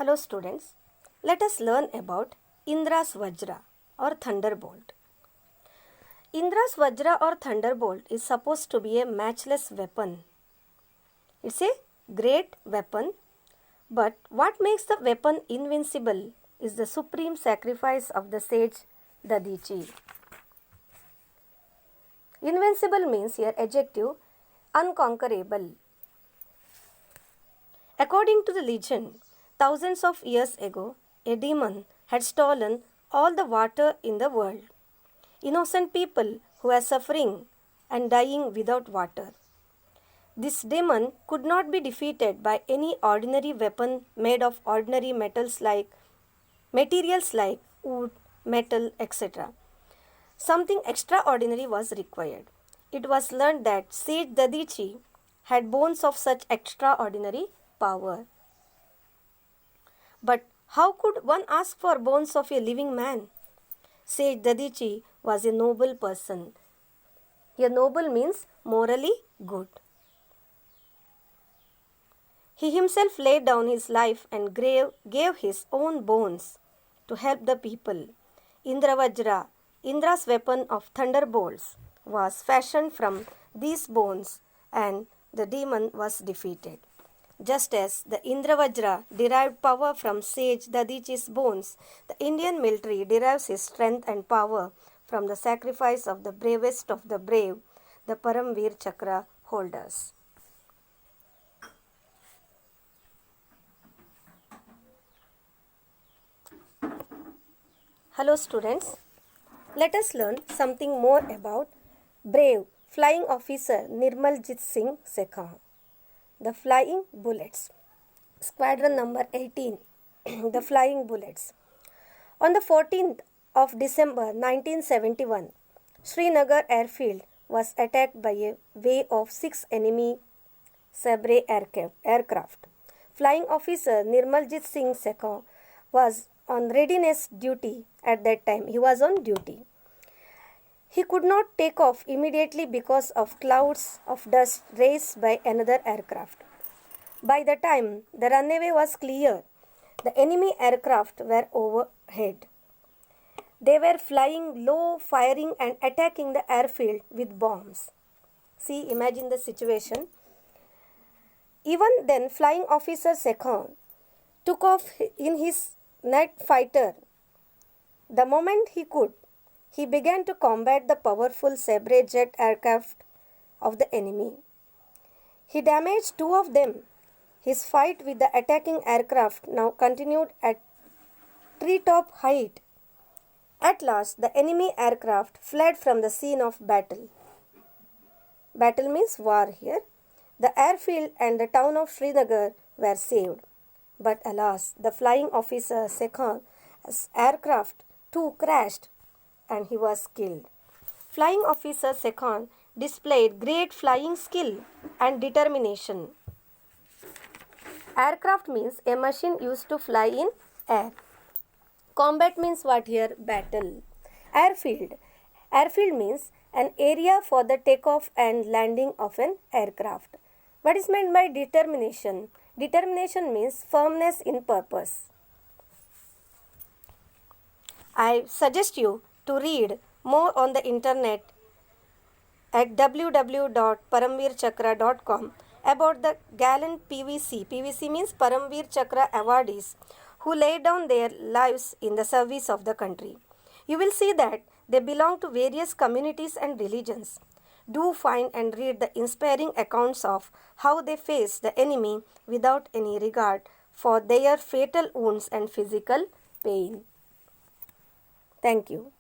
Hello students, let us learn about Indra's Vajra or Thunderbolt. Indra's Vajra or Thunderbolt is supposed to be a matchless weapon. It's a great weapon, but what makes the weapon invincible is the supreme sacrifice of the sage Dadichi. Invincible means here adjective unconquerable. According to the legend, thousands of years ago, a demon had stolen all the water in the world. Innocent people who were suffering and dying without water. This demon could not be defeated by any ordinary weapon made of ordinary materials like wood, metal, etc. Something extraordinary was required. It was learned that Sage Dadichi had bones of such extraordinary power. But how could one ask for bones of a living man? Sage Dadichi was a noble person. A noble means morally good. He himself laid down his life and gave his own bones to help the people. Indravajra, Indra's weapon of thunderbolts, was fashioned from these bones and the demon was defeated. Just as the Indravajra derived power from Sage Dadichi's bones, the Indian military derives its strength and power from the sacrifice of the bravest of the brave, the Paramveer Chakra holders. Hello students, let us learn something more about brave flying officer Nirmaljit Singh Sekhar. The Flying Bullets. Squadron number 18. The Flying Bullets. On the 14th of December 1971, Srinagar airfield was attacked by a wave of 6 enemy Sabre aircraft. Flying officer Nirmaljit Singh Sekhar was on readiness duty at that time. He was on duty. He could not take off immediately because of clouds of dust raised by another aircraft. By the time the runway was clear, the enemy aircraft were overhead. They were flying low, firing and attacking the airfield with bombs. See, imagine the situation. Even then, Flying Officer Sekhar took off in his night fighter. The moment he could, he began to combat the powerful Sabre jet aircraft of the enemy. He damaged 2 of them. His fight with the attacking aircraft now continued at treetop height. At last, the enemy aircraft fled from the scene of battle. Battle means war here. The airfield and the town of Srinagar were saved. But alas, the Flying Officer Sekhar's aircraft too crashed and he was killed. Flying Officer Sekhar displayed great flying skill and determination. Aircraft means a machine used to fly in air. Combat means what here? Battle. Airfield. Airfield means an area for the takeoff and landing of an aircraft. What is meant by determination? Determination means firmness in purpose. I suggest you to read more on the internet at www.paramveerchakra.com about the gallant PVC. PVC means Paramveer Chakra awardees who laid down their lives in the service of the country. You will see that they belong to various communities and religions. Do find and read the inspiring accounts of how they faced the enemy without any regard for their fatal wounds and physical pain. Thank you.